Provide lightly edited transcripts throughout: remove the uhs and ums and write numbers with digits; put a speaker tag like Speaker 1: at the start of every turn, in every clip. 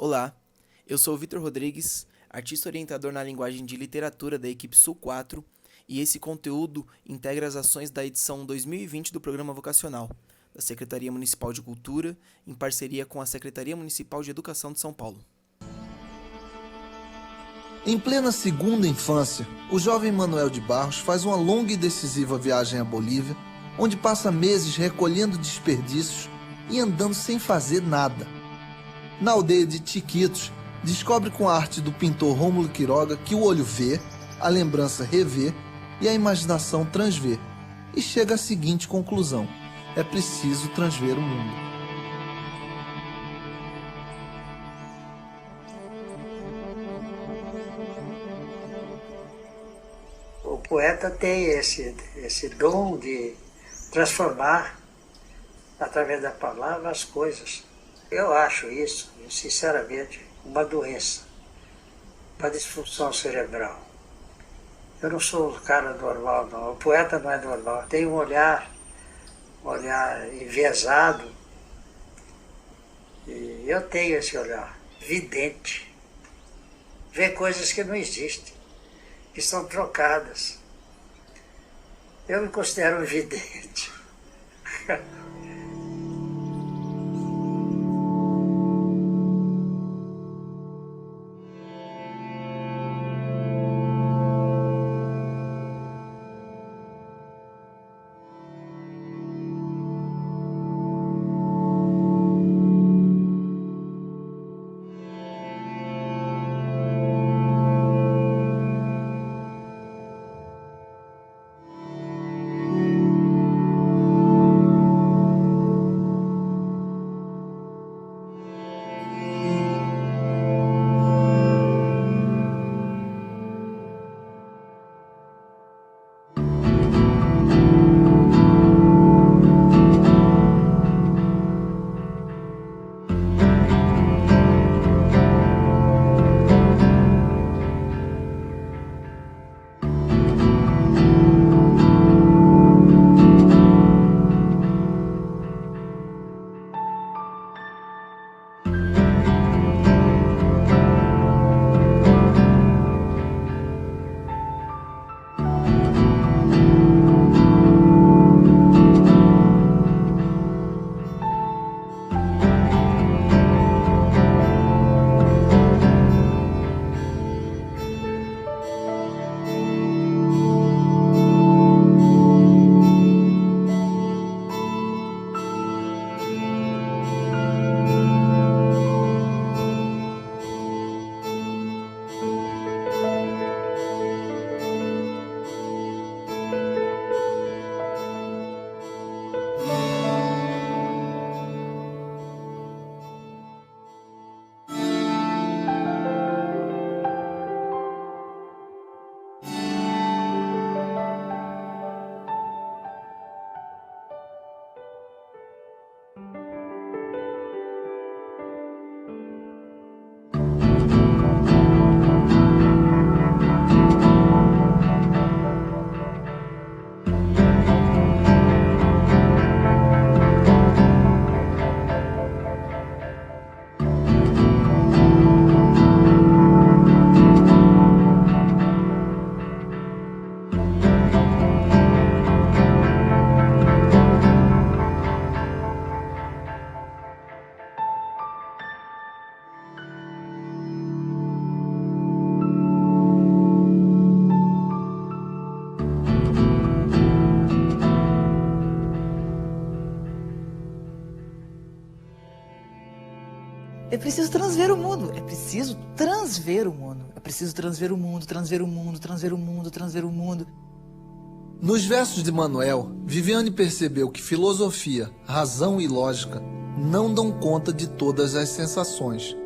Speaker 1: Olá, eu sou o Vitor Rodrigues, artista orientador na linguagem de literatura da equipe Sul 4, e esse conteúdo integra as ações da edição 2020 do Programa Vocacional, da Secretaria Municipal de Cultura, em parceria com a Secretaria Municipal de Educação de São Paulo.
Speaker 2: Em plena segunda infância, o jovem Manuel de Barros faz uma longa e decisiva viagem à Bolívia, onde passa meses recolhendo desperdícios e andando sem fazer nada. Na aldeia de Tiquitos, descobre com a arte do pintor Rômulo Quiroga que o olho vê, a lembrança revê e a imaginação transvê, e chega à seguinte conclusão: é preciso transver o mundo.
Speaker 3: O poeta tem esse dom de transformar, através da palavra, as coisas. Eu acho isso, sinceramente, uma doença, uma disfunção cerebral. Eu não sou um cara normal, não. O poeta não é normal. Tem um olhar enviesado, e eu tenho esse olhar vidente. Vê coisas que não existem, que são trocadas. Eu me considero um vidente.
Speaker 4: É preciso transver o mundo, é preciso transver o mundo, é preciso transver o mundo, transver o mundo, transver o mundo, transver o mundo.
Speaker 2: Nos versos de Manuel, Viviane percebeu que filosofia, razão e lógica não dão conta de todas as sensações.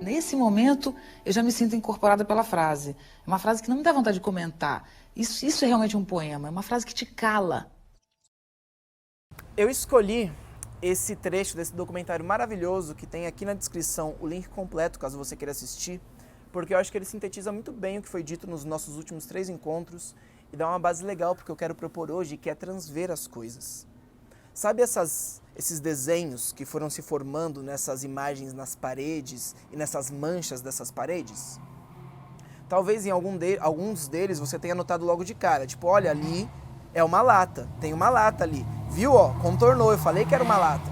Speaker 4: Nesse momento, eu já me sinto incorporada pela frase. É uma frase que não me dá vontade de comentar. Isso é realmente um poema, é uma frase que te cala.
Speaker 1: Eu escolhi esse trecho desse documentário maravilhoso, que tem aqui na descrição o link completo, caso você queira assistir, porque eu acho que ele sintetiza muito bem o que foi dito nos nossos últimos 3 encontros e dá uma base legal porque eu quero propor hoje, que é transver as coisas. Sabe esses desenhos que foram se formando nessas imagens nas paredes e nessas manchas dessas paredes? Talvez em alguns deles você tenha notado logo de cara, tipo, olha, ali é uma lata, tem uma lata ali. Viu, ó, contornou, eu falei que era uma lata.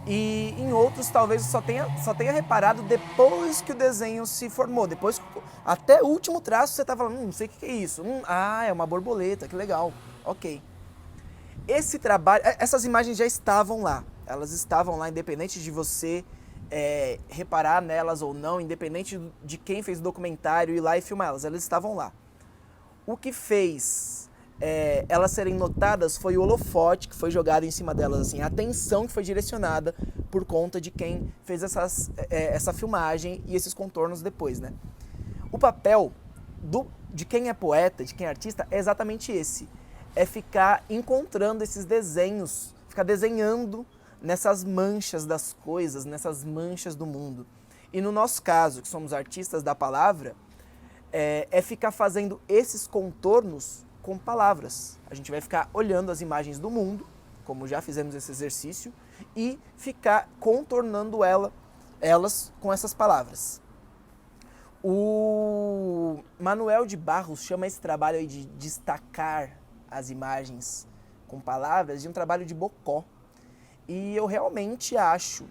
Speaker 1: E em outros talvez só tenha reparado depois que o desenho se formou, depois até o último traço você tá falando, não sei o que é isso. É uma borboleta, que legal. OK. Esse trabalho, essas imagens já estavam lá. Elas estavam lá independente de você reparar nelas ou não, independente de quem fez o documentário ir lá e filmar elas estavam lá. O que fez elas serem notadas foi o holofote que foi jogado em cima delas, assim, a atenção que foi direcionada por conta de quem fez essa filmagem e esses contornos depois, né? O papel de quem é poeta, de quem é artista, é exatamente esse. É ficar encontrando esses desenhos, ficar desenhando nessas manchas das coisas, nessas manchas do mundo. E no nosso caso, que somos artistas da palavra, é ficar fazendo esses contornos com palavras. A gente vai ficar olhando as imagens do mundo, como já fizemos esse exercício, e ficar contornando elas com essas palavras. O Manuel de Barros chama esse trabalho aí de destacar as imagens com palavras de um trabalho de bocó. E eu realmente acho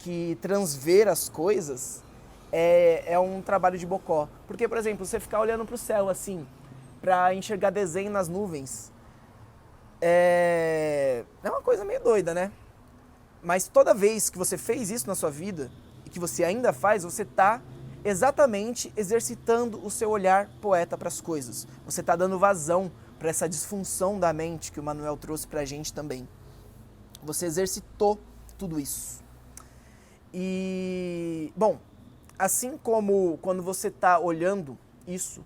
Speaker 1: que transver as coisas é um trabalho de bocó. Porque, por exemplo, você ficar olhando para o céu assim, para enxergar desenho nas nuvens, é uma coisa meio doida, né? Mas toda vez que você fez isso na sua vida, e que você ainda faz, você está exatamente exercitando o seu olhar poeta para as coisas. Você está dando vazão para essa disfunção da mente que o Manuel trouxe para a gente também. Você exercitou tudo isso. E, bom, assim como quando você está olhando isso,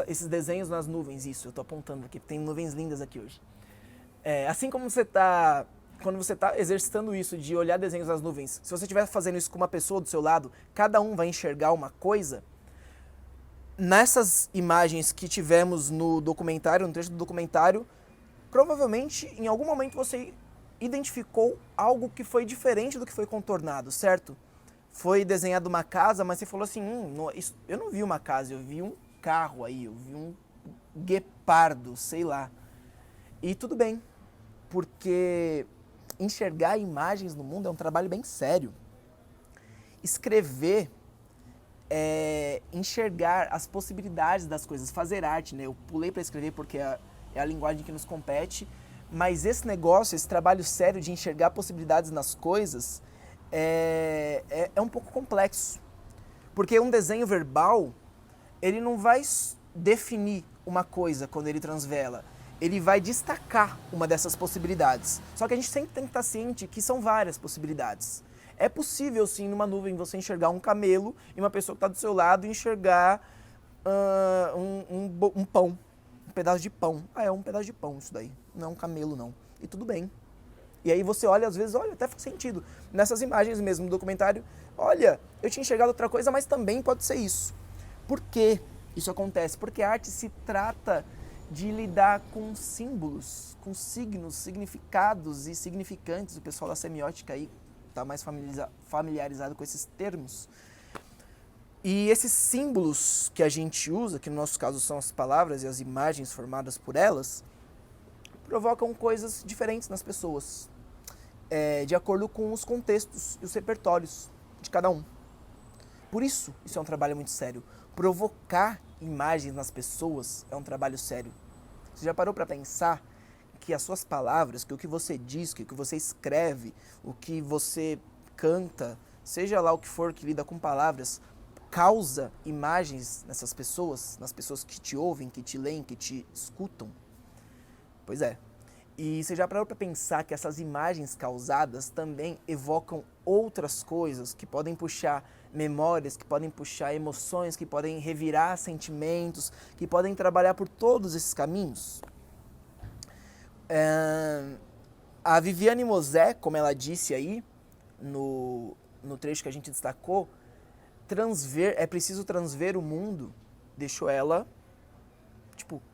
Speaker 1: esses desenhos nas nuvens, isso, eu estou apontando aqui, tem nuvens lindas aqui hoje. Assim como quando você está exercitando isso de olhar desenhos nas nuvens, se você estiver fazendo isso com uma pessoa do seu lado, cada um vai enxergar uma coisa. Nessas imagens que tivemos no documentário, no trecho do documentário, provavelmente em algum momento você identificou algo que foi diferente do que foi contornado, certo? Foi desenhado uma casa, mas você falou assim, eu não vi uma casa, eu vi um carro aí, eu vi um guepardo, sei lá. E tudo bem, porque enxergar imagens no mundo é um trabalho bem sério. Escrever enxergar as possibilidades das coisas, fazer arte, né? Eu pulei para escrever porque é a linguagem que nos compete, mas esse negócio, esse trabalho sério de enxergar possibilidades nas coisas é um pouco complexo. Porque um desenho verbal, ele não vai definir uma coisa quando ele transvela, ele vai destacar uma dessas possibilidades. Só que a gente sempre tem que estar ciente que são várias possibilidades. É possível, sim, numa nuvem você enxergar um camelo e uma pessoa que está do seu lado enxergar um pão, um pedaço de pão. É um pedaço de pão isso daí, não é um camelo não. E tudo bem. E aí você olha, às vezes, até faz sentido. Nessas imagens mesmo do documentário, olha, eu tinha enxergado outra coisa, mas também pode ser isso. Por que isso acontece? Porque a arte se trata de lidar com símbolos, com signos, significados e significantes. O pessoal da semiótica aí está mais familiarizado com esses termos. E esses símbolos que a gente usa, que no nosso caso são as palavras e as imagens formadas por elas, provocam coisas diferentes nas pessoas, de acordo com os contextos e os repertórios de cada um. Por isso é um trabalho muito sério. Provocar imagens nas pessoas é um trabalho sério. Você já parou para pensar que as suas palavras, que o que você diz, que o que você escreve, o que você canta, seja lá o que for que lida com palavras, causa imagens nessas pessoas, nas pessoas que te ouvem, que te leem, que te escutam? Pois é. E você já parou para pensar que essas imagens causadas também evocam outras coisas que podem puxar memórias, que podem puxar emoções, que podem revirar sentimentos, que podem trabalhar por todos esses caminhos? A Viviane Mosé, como ela disse aí, no trecho que a gente destacou, é preciso transver o mundo, deixou ela,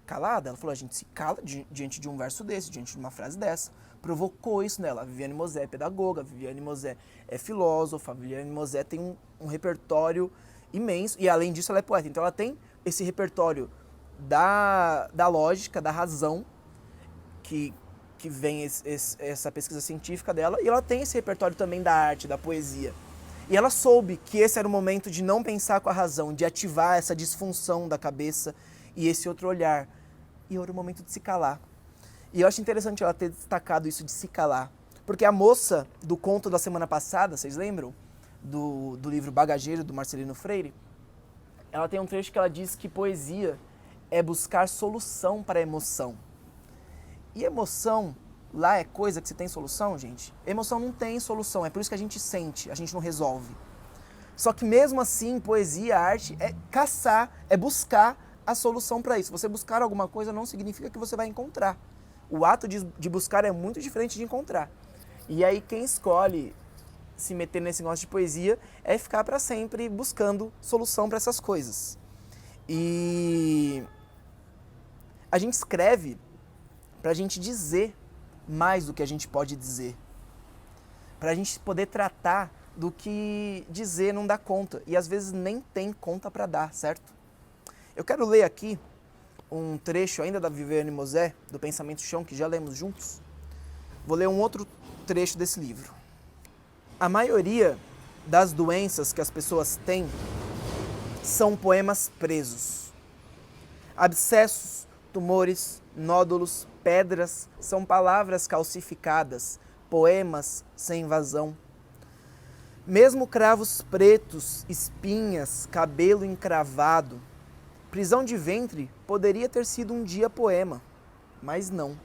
Speaker 1: calada. Ela falou, a gente se cala diante de um verso desse, diante de uma frase dessa. Provocou isso nela. A Viviane Mosé é pedagoga, a Viviane Mosé é filósofa, a Viviane Mosé tem um repertório imenso, e além disso ela é poeta. Então ela tem esse repertório da lógica, da razão, que vem essa pesquisa científica dela, e ela tem esse repertório também da arte, da poesia. E ela soube que esse era o momento de não pensar com a razão, de ativar essa disfunção da cabeça e esse outro olhar. E era o momento de se calar. E eu acho interessante ela ter destacado isso de se calar. Porque a moça do conto da semana passada, vocês lembram? Do livro Bagageiro, do Marcelino Freire. Ela tem um trecho que ela diz que poesia é buscar solução para a emoção. E emoção, lá é coisa que você tem solução, gente? Emoção não tem solução, é por isso que a gente sente, a gente não resolve. Só que mesmo assim, poesia, arte, é caçar, é buscar a solução para isso. Você buscar alguma coisa não significa que você vai encontrar. O ato de buscar é muito diferente de encontrar. E aí quem escolhe se meter nesse negócio de poesia é ficar para sempre buscando solução para essas coisas. E a gente escreve para a gente dizer mais do que a gente pode dizer. Para a gente poder tratar do que dizer não dá conta. E às vezes nem tem conta para dar, certo? Eu quero ler aqui um trecho ainda da Viviane Mosé, do Pensamento Chão, que já lemos juntos. Vou ler um outro trecho desse livro. A maioria das doenças que as pessoas têm são poemas presos. Abscessos, tumores, nódulos, pedras são palavras calcificadas, poemas sem vazão. Mesmo cravos pretos, espinhas, cabelo encravado, prisão de ventre poderia ter sido um dia poema, mas não.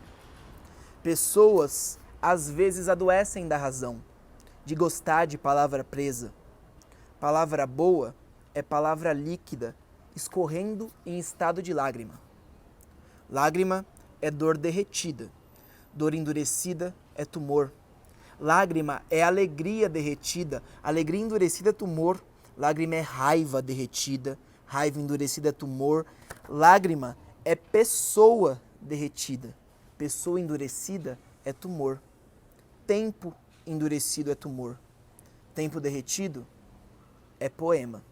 Speaker 1: Pessoas às vezes adoecem da razão, de gostar de palavra presa. Palavra boa é palavra líquida, escorrendo em estado de lágrima. Lágrima é dor derretida, dor endurecida é tumor. Lágrima é alegria derretida, alegria endurecida é tumor. Lágrima é raiva derretida, raiva endurecida é tumor. Lágrima é pessoa derretida, pessoa endurecida é tumor. Tempo endurecido é tumor. Tempo derretido é poema.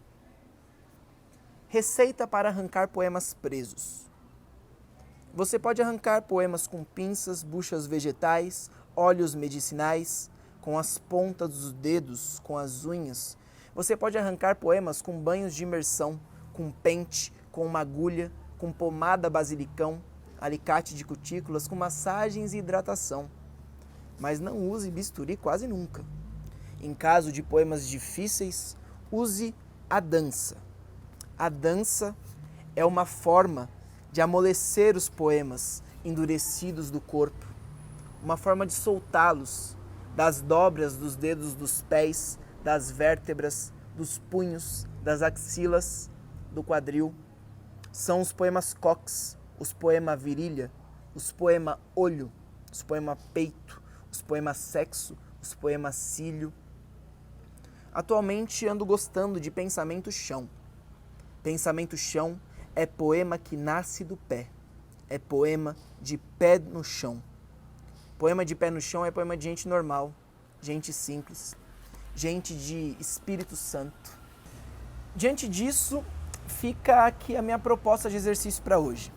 Speaker 1: Receita para arrancar poemas presos. Você pode arrancar poemas com pinças, buchas vegetais, óleos medicinais, com as pontas dos dedos, com as unhas. Você pode arrancar poemas com banhos de imersão, com pente, com uma agulha, com pomada basilicão, alicate de cutículas, com massagens e hidratação. Mas não use bisturi quase nunca. Em caso de poemas difíceis, use a dança. A dança é uma forma de amolecer os poemas endurecidos do corpo, uma forma de soltá-los das dobras dos dedos dos pés, das vértebras, dos punhos, das axilas, do quadril. São os poemas cox, os poemas virilha, os poemas olho, os poemas peito, os poemas sexo, os poemas cílio. Atualmente ando gostando de Pensamento Chão. Pensamento Chão é poema que nasce do pé. É poema de pé no chão. Poema de pé no chão é poema de gente normal, gente simples, gente de Espírito Santo. Diante disso, fica aqui a minha proposta de exercício para hoje.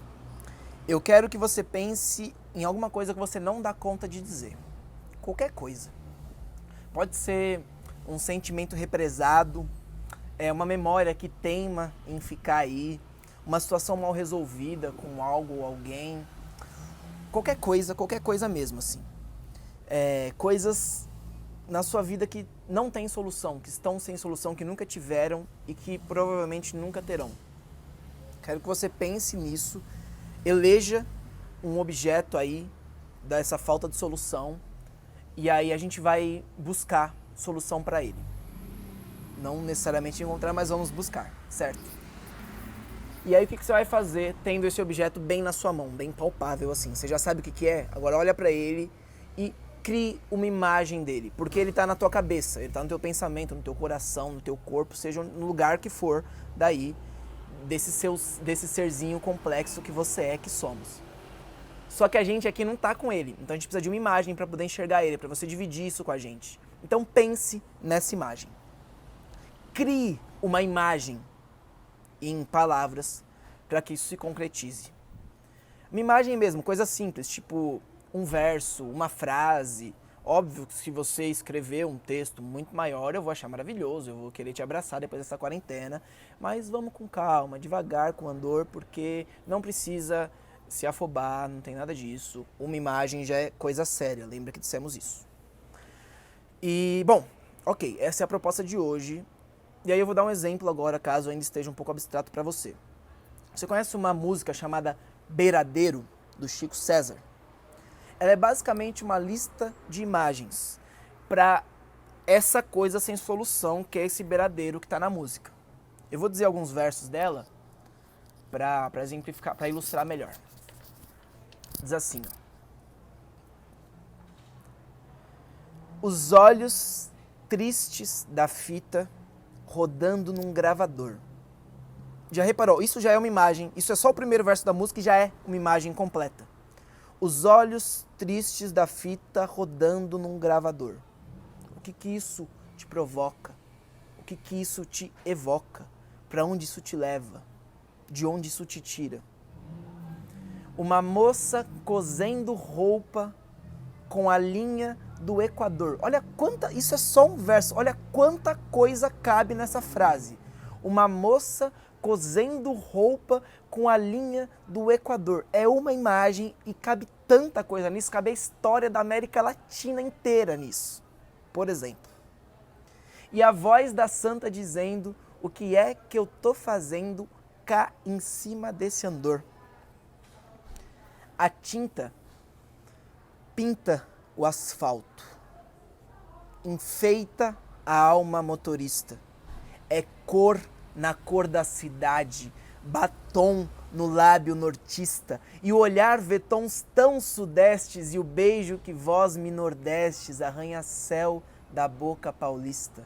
Speaker 1: Eu quero que você pense em alguma coisa que você não dá conta de dizer. Qualquer coisa. Pode ser um sentimento represado, uma memória que teima em ficar aí, uma situação mal resolvida com algo ou alguém. Qualquer coisa mesmo, assim. Coisas na sua vida que não tem solução, que estão sem solução, que nunca tiveram e que provavelmente nunca terão. Quero que você pense nisso, eleja um objeto aí dessa falta de solução e aí a gente vai buscar solução para ele. Não necessariamente encontrar, mas vamos buscar, certo? E aí o que você vai fazer tendo esse objeto bem na sua mão, bem palpável assim? Você já sabe o que é? Agora olha para ele e crie uma imagem dele, porque ele está na tua cabeça, ele está no teu pensamento, no teu coração, no teu corpo, seja no lugar que for daí, desse serzinho complexo que você é, que somos. Só que a gente aqui não tá com ele, então a gente precisa de uma imagem para poder enxergar ele, para você dividir isso com a gente. Então pense nessa imagem. Crie uma imagem em palavras para que isso se concretize. Uma imagem mesmo, coisa simples, tipo um verso, uma frase. Óbvio que se você escrever um texto muito maior, eu vou achar maravilhoso, eu vou querer te abraçar depois dessa quarentena, mas vamos com calma, devagar, com andor, porque não precisa se afobar, não tem nada disso. Uma imagem já é coisa séria, lembra que dissemos isso. E, bom, ok, essa é a proposta de hoje. E aí eu vou dar um exemplo agora, caso ainda esteja um pouco abstrato para você. Você conhece uma música chamada Beiradeiro, do Chico César? Ela é basicamente uma lista de imagens para essa coisa sem solução, que é esse beiradeiro que está na música. Eu vou dizer alguns versos dela para exemplificar, para ilustrar melhor. Diz assim: os olhos tristes da fita rodando num gravador. Já reparou? Isso já é uma imagem, isso é só o primeiro verso da música e já é uma imagem completa. Os olhos tristes da fita rodando num gravador. O que isso te provoca? O que isso te evoca? Para onde isso te leva? De onde isso te tira? Uma moça cosendo roupa com a linha do Equador. Olha quanta... Isso é só um verso. Olha quanta coisa cabe nessa frase. Uma moça cosendo roupa com a linha do Equador. É uma imagem e cabe tanta coisa nisso, cabe a história da América Latina inteira nisso, por exemplo. E a voz da santa dizendo: o que é que eu tô fazendo cá em cima desse andor? A tinta pinta o asfalto, enfeita a alma motorista, é cor na cor da cidade, batom no lábio nortista, e o olhar vê tons tão sudestes, e o beijo que vós me nordestes, arranha-céu da boca paulista.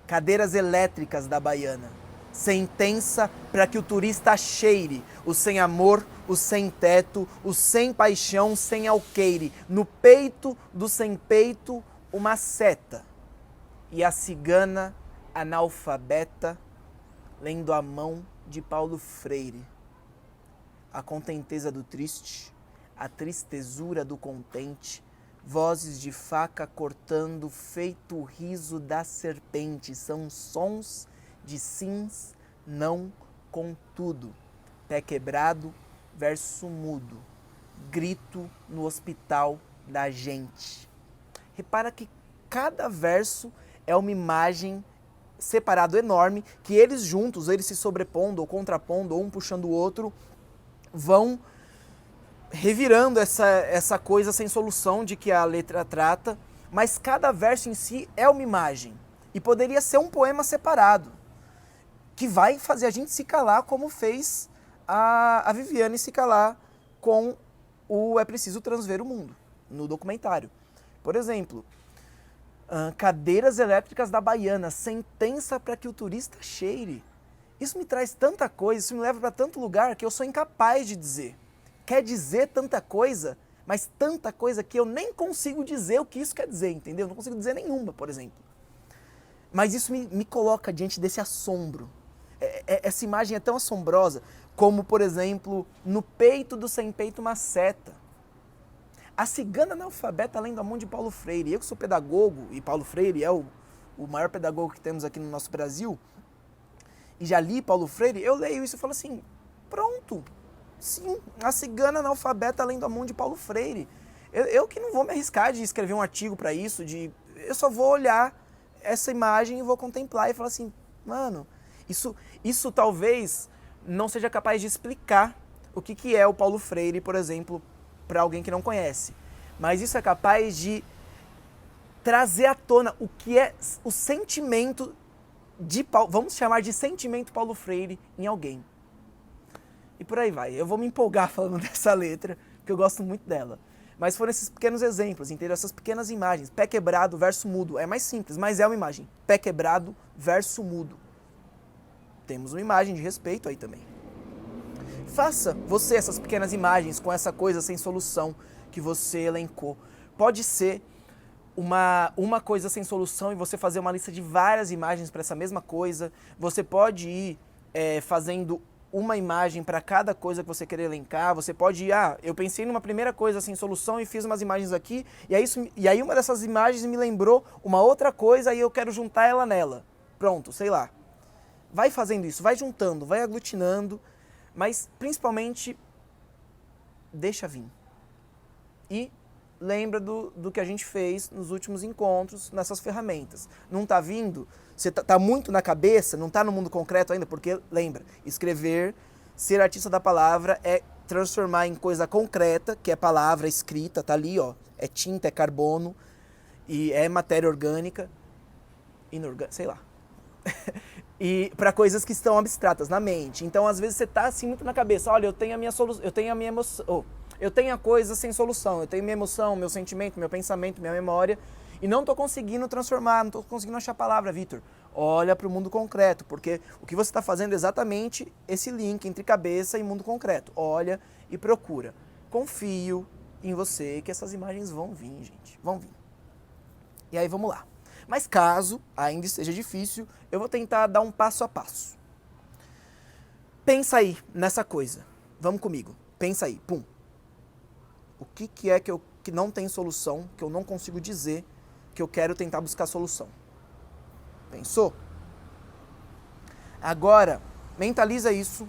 Speaker 1: Cadeiras elétricas da baiana, sentença para que o turista cheire o sem amor, o sem teto, o sem paixão, sem alqueire, no peito do sem peito uma seta, e a cigana analfabeta lendo a mão de Paulo Freire. A contenteza do triste, a tristezura do contente, vozes de faca cortando feito o riso da serpente, são sons de sims, não, contudo. Pé quebrado, verso mudo, grito no hospital da gente. Repara que cada verso é uma imagem separado enorme, que eles juntos, eles se sobrepondo ou contrapondo, ou um puxando o outro, vão revirando essa coisa sem solução de que a letra trata, mas cada verso em si é uma imagem. E poderia ser um poema separado, que vai fazer a gente se calar, como fez a Viviane se calar com o É Preciso Transver o Mundo, no documentário. Por exemplo, cadeiras elétricas da Baiana, sentença para que o turista cheire. Isso me traz tanta coisa, isso me leva para tanto lugar que eu sou incapaz de dizer. Quer dizer tanta coisa, mas tanta coisa que eu nem consigo dizer o que isso quer dizer, entendeu? Não consigo dizer nenhuma, por exemplo. Mas isso me coloca diante desse assombro. Essa imagem é tão assombrosa como, por exemplo, no peito do sem peito uma seta. A cigana analfabeta lendo a mão de Paulo Freire. Eu que sou pedagogo, e Paulo Freire é o maior pedagogo que temos aqui no nosso Brasil, e já li Paulo Freire, eu leio isso e falo assim, pronto, sim, a cigana analfabeta lendo a mão de Paulo Freire. Eu que não vou me arriscar de escrever um artigo para isso, eu só vou olhar essa imagem e vou contemplar e falar assim, mano, isso talvez não seja capaz de explicar o que é o Paulo Freire, por exemplo, para alguém que não conhece. Mas isso é capaz de trazer à tona o que é o sentimento de Paulo, vamos chamar de sentimento Paulo Freire em alguém. E por aí vai. Eu vou me empolgar falando dessa letra, porque eu gosto muito dela. Mas foram esses pequenos exemplos, entendeu? Essas pequenas imagens. Pé quebrado, verso mudo. É mais simples, mas é uma imagem. Pé quebrado, verso mudo. Temos uma imagem de respeito aí também. Faça você essas pequenas imagens com essa coisa sem solução que você elencou. Pode ser uma coisa sem solução e você fazer uma lista de várias imagens para essa mesma coisa. Você pode ir fazendo uma imagem para cada coisa que você querer elencar. Você pode ir, eu pensei numa primeira coisa sem solução e fiz umas imagens aqui, e aí uma dessas imagens me lembrou uma outra coisa e eu quero juntar ela nela. Pronto, sei lá. Vai fazendo isso, vai juntando, vai aglutinando, mas principalmente deixa vir. E lembra do que a gente fez nos últimos encontros nessas ferramentas. Não tá vindo? Você tá muito na cabeça, não tá no mundo concreto ainda, porque lembra, escrever, ser artista da palavra é transformar em coisa concreta, que é palavra escrita, tá ali, ó, é tinta, é carbono, e é matéria orgânica, sei lá. E para coisas que estão abstratas na mente. Então, às vezes você tá assim muito na cabeça, olha, eu tenho a minha solução, eu tenho a minha emoção, eu tenho a coisa sem solução, eu tenho minha emoção, meu sentimento, meu pensamento, minha memória, e não estou conseguindo transformar, não estou conseguindo achar a palavra, Vitor. Olha para o mundo concreto, porque o que você está fazendo é exatamente esse link entre cabeça e mundo concreto. Olha e procura. Confio em você que essas imagens vão vir, gente, vão vir. E aí vamos lá. Mas caso ainda esteja difícil, eu vou tentar dar um passo a passo. Pensa aí nessa coisa. Vamos comigo. Pensa aí. Pum. O que é que não tem solução, que eu não consigo dizer, que eu quero tentar buscar solução? Pensou? Agora, mentaliza isso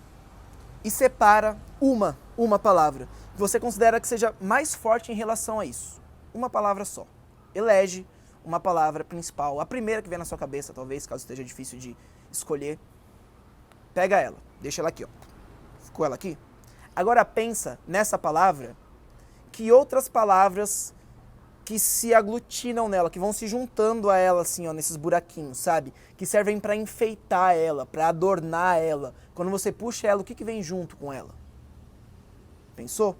Speaker 1: e separa uma palavra que você considera que seja mais forte em relação a isso. Uma palavra só. Elege uma palavra principal, a primeira que vem na sua cabeça, talvez, caso esteja difícil de escolher. Pega ela, deixa ela aqui, ó. Ficou ela aqui? Agora pensa nessa palavra, que outras palavras que se aglutinam nela, que vão se juntando a ela, assim, ó, nesses buraquinhos, sabe? Que servem para enfeitar ela, para adornar ela. Quando você puxa ela, o que vem junto com ela? Pensou?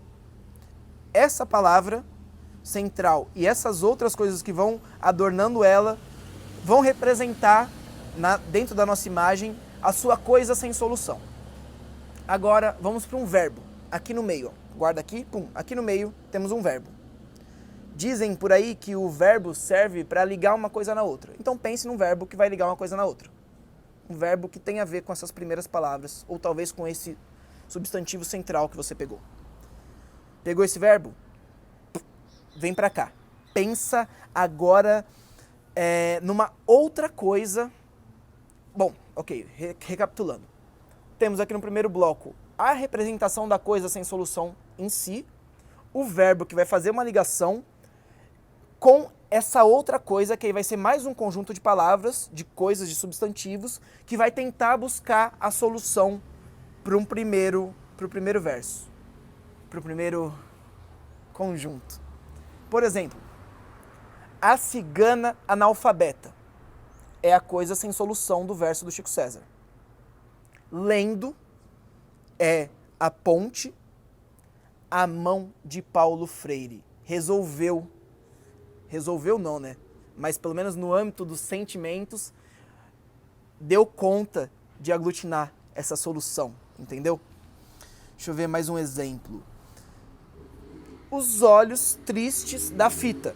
Speaker 1: Essa palavra central e essas outras coisas que vão adornando ela vão representar dentro da nossa imagem a sua coisa sem solução. Agora vamos para um verbo, aqui no meio, ó. Guarda aqui, pum, aqui no meio temos um verbo. Dizem por aí que o verbo serve para ligar uma coisa na outra. Então pense num verbo que vai ligar uma coisa na outra. Um verbo que tem a ver com essas primeiras palavras, ou talvez com esse substantivo central que você pegou. Pegou esse verbo? Vem para cá. Pensa agora numa outra coisa. Bom, ok, recapitulando. Temos aqui no primeiro bloco a representação da coisa sem solução em si, o verbo que vai fazer uma ligação com essa outra coisa, que aí vai ser mais um conjunto de palavras, de coisas, de substantivos, que vai tentar buscar a solução para o primeiro verso, para o primeiro conjunto. Por exemplo, a cigana analfabeta é a coisa sem solução do verso do Chico César. Lendo é a ponte, a mão de Paulo Freire. Resolveu não, né? Mas pelo menos no âmbito dos sentimentos, deu conta de aglutinar essa solução, entendeu? Deixa eu ver mais um exemplo. Os olhos tristes da fita.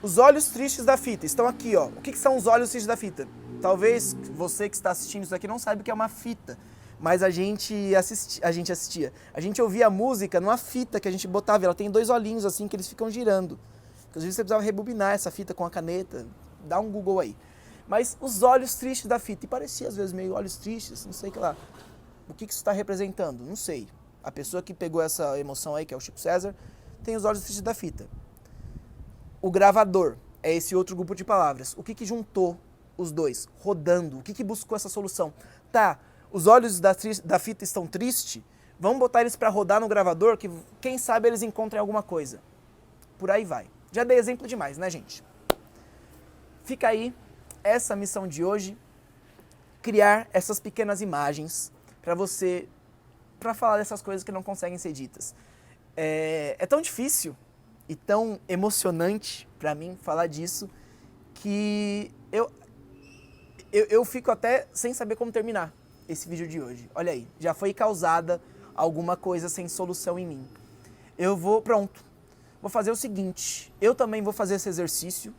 Speaker 1: Os olhos tristes da fita estão aqui, ó. O que são os olhos tristes da fita? Talvez você que está assistindo isso aqui não saiba o que é uma fita, mas a gente assistia. A gente ouvia a música numa fita que a gente botava, ela tem dois olhinhos assim que eles ficam girando. Às vezes você precisava rebobinar essa fita com a caneta, dá um Google aí. Mas os olhos tristes da fita, e parecia às vezes meio olhos tristes, não sei o que lá. O que isso está representando? Não sei. A pessoa que pegou essa emoção aí, que é o Chico César, tem os olhos tristes da fita. O gravador é esse outro grupo de palavras. O que juntou os dois? Rodando. O que buscou essa solução? Tá, os olhos da fita estão tristes, vamos botar eles para rodar no gravador, que quem sabe eles encontrem alguma coisa. Por aí vai. Já dei exemplo demais, né, gente? Fica aí essa missão de hoje, criar essas pequenas imagens para falar dessas coisas que não conseguem ser ditas. É tão difícil e tão emocionante para mim falar disso que eu fico até sem saber como terminar. esse vídeo de hoje. Olha aí, já foi causada alguma coisa sem solução em mim. Pronto, vou fazer o seguinte, eu também vou fazer esse exercício.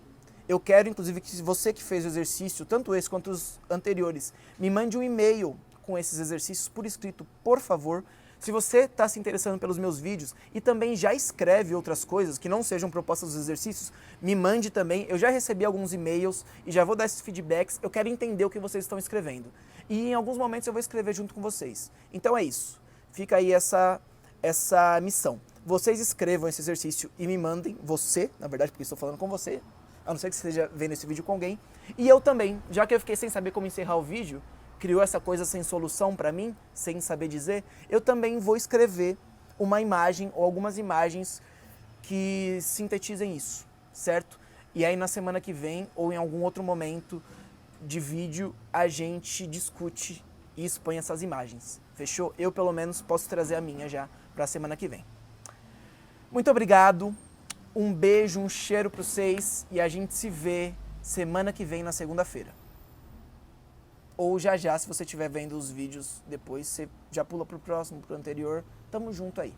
Speaker 1: Eu quero, inclusive, que você que fez o exercício, tanto esse quanto os anteriores, me mande um e-mail com esses exercícios por escrito, por favor. Se você está se interessando pelos meus vídeos e também já escreve outras coisas que não sejam propostas dos exercícios, me mande também. Eu já recebi alguns e-mails e já vou dar esses feedbacks. Eu quero entender o que vocês estão escrevendo. E em alguns momentos eu vou escrever junto com vocês. Então é isso. Fica aí essa missão. Vocês escrevam esse exercício e me mandem, você, na verdade, porque estou falando com você, a não ser que você esteja vendo esse vídeo com alguém. E eu também, já que eu fiquei sem saber como encerrar o vídeo, criou essa coisa sem solução para mim, sem saber dizer, eu também vou escrever uma imagem ou algumas imagens que sintetizem isso, certo? E aí na semana que vem ou em algum outro momento de vídeo a gente discute e expõe essas imagens, fechou? Eu pelo menos posso trazer a minha já para a semana que vem. Muito obrigado, um beijo, um cheiro para vocês e a gente se vê semana que vem na segunda-feira. Ou já, se você estiver vendo os vídeos depois, você já pula pro próximo, pro anterior. Tamo junto aí.